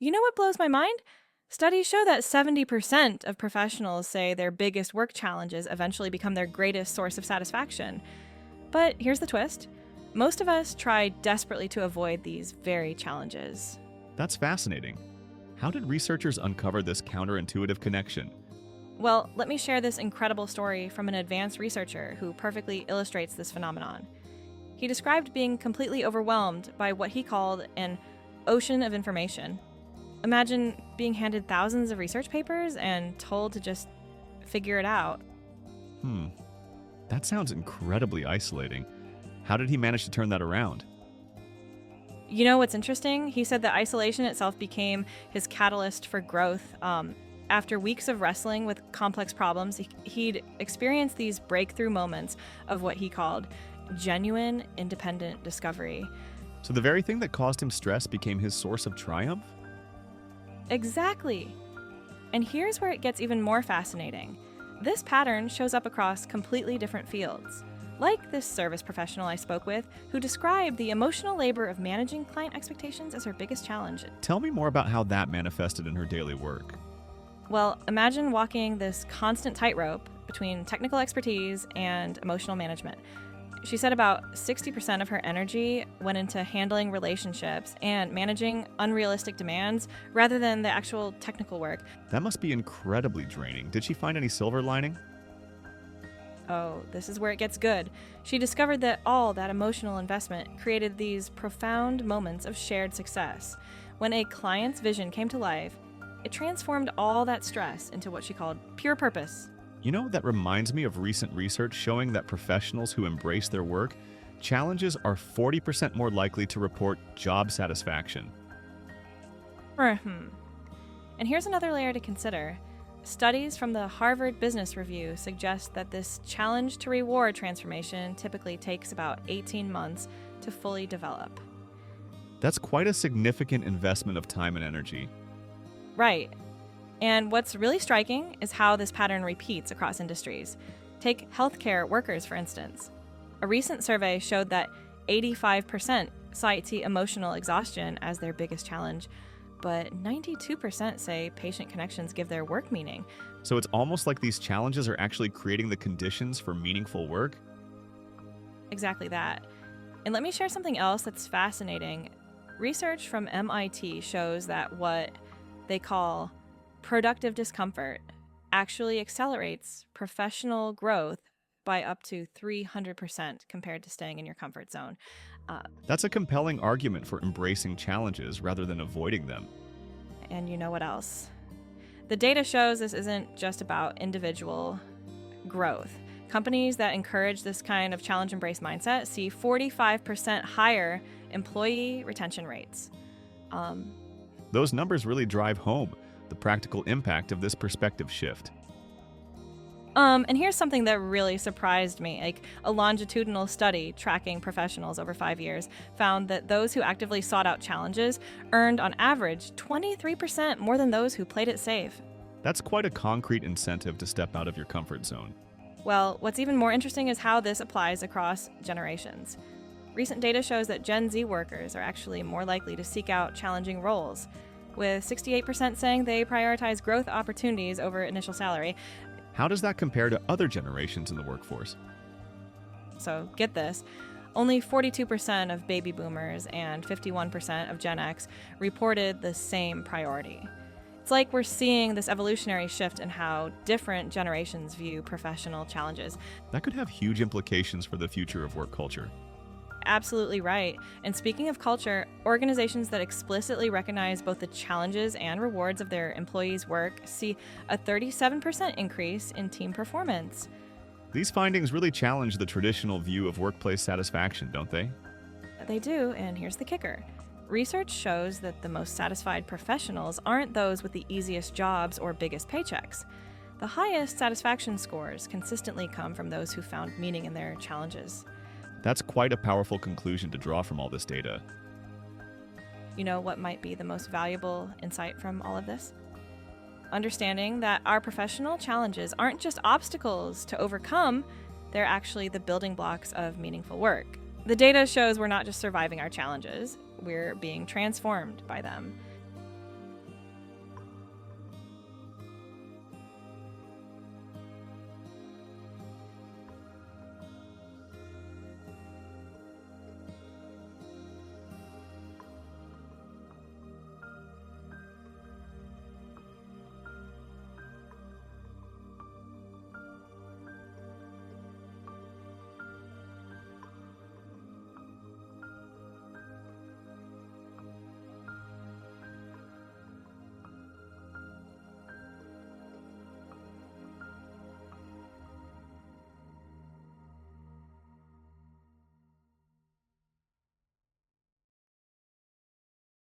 You know what blows my mind? Studies show that 70% of professionals say their biggest work challenges eventually become their greatest source of satisfaction. But here's the twist: most of us try desperately to avoid these very challenges. That's fascinating. How did researchers uncover this counterintuitive connection? Well, let me share this incredible story from an advanced researcher who perfectly illustrates this phenomenon. He described being completely overwhelmed by what he called an ocean of information. Imagine being handed thousands of research papers and told to just figure it out. Hmm, that sounds incredibly isolating. How did he manage to turn that around? You know what's interesting? He said that isolation itself became his catalyst for growth. After weeks of wrestling with complex problems, he'd experienced these breakthrough moments of what he called genuine independent discovery. So the very thing that caused him stress became his source of triumph? Exactly. And here's where it gets even more fascinating. This pattern shows up across completely different fields. Like this service professional I spoke with, who described the emotional labor of managing client expectations as her biggest challenge. Tell me more about how that manifested in her daily work. Well, imagine walking this constant tightrope between technical expertise and emotional management. She said about 60% of her energy went into handling relationships and managing unrealistic demands rather than the actual technical work. That must be incredibly draining. Did she find any silver lining? Oh, this is where it gets good. She discovered that all that emotional investment created these profound moments of shared success. When a client's vision came to life, it transformed all that stress into what she called pure purpose. You know, that reminds me of recent research showing that professionals who embrace their work challenges are 40% more likely to report job satisfaction. And here's another layer to consider. Studies from the Harvard Business Review suggest that this challenge to reward transformation typically takes about 18 months to fully develop. That's quite a significant investment of time and energy. Right. And what's really striking is how this pattern repeats across industries. Take healthcare workers, for instance. A recent survey showed that 85% cite emotional exhaustion as their biggest challenge, but 92% say patient connections give their work meaning. So it's almost like these challenges are actually creating the conditions for meaningful work? Exactly that. And let me share something else that's fascinating. Research from MIT shows that what they call productive discomfort actually accelerates professional growth by up to 300% compared to staying in your comfort zone. That's a compelling argument for embracing challenges rather than avoiding them. And you know what else? The data shows this isn't just about individual growth. Companies that encourage this kind of challenge embrace mindset see 45% higher employee retention rates. Those numbers really drive home the practical impact of this perspective shift. And here's something that really surprised me. Like, a longitudinal study tracking professionals over 5 years found that those who actively sought out challenges earned, on average, 23% more than those who played it safe. That's quite a concrete incentive to step out of your comfort zone. Well, what's even more interesting is how this applies across generations. Recent data shows that Gen Z workers are actually more likely to seek out challenging roles, with 68% saying they prioritize growth opportunities over initial salary. How does that compare to other generations in the workforce? So get this, only 42% of baby boomers and 51% of Gen X reported the same priority. It's like we're seeing this evolutionary shift in how different generations view professional challenges. That could have huge implications for the future of work culture. Absolutely right. And speaking of culture, organizations that explicitly recognize both the challenges and rewards of their employees' work see a 37% increase in team performance. These findings really challenge the traditional view of workplace satisfaction, don't they? They do, and here's the kicker. Research shows that the most satisfied professionals aren't those with the easiest jobs or biggest paychecks. The highest satisfaction scores consistently come from those who found meaning in their challenges. That's quite a powerful conclusion to draw from all this data. You know what might be the most valuable insight from all of this? Understanding that our professional challenges aren't just obstacles to overcome, they're actually the building blocks of meaningful work. The data shows we're not just surviving our challenges, we're being transformed by them.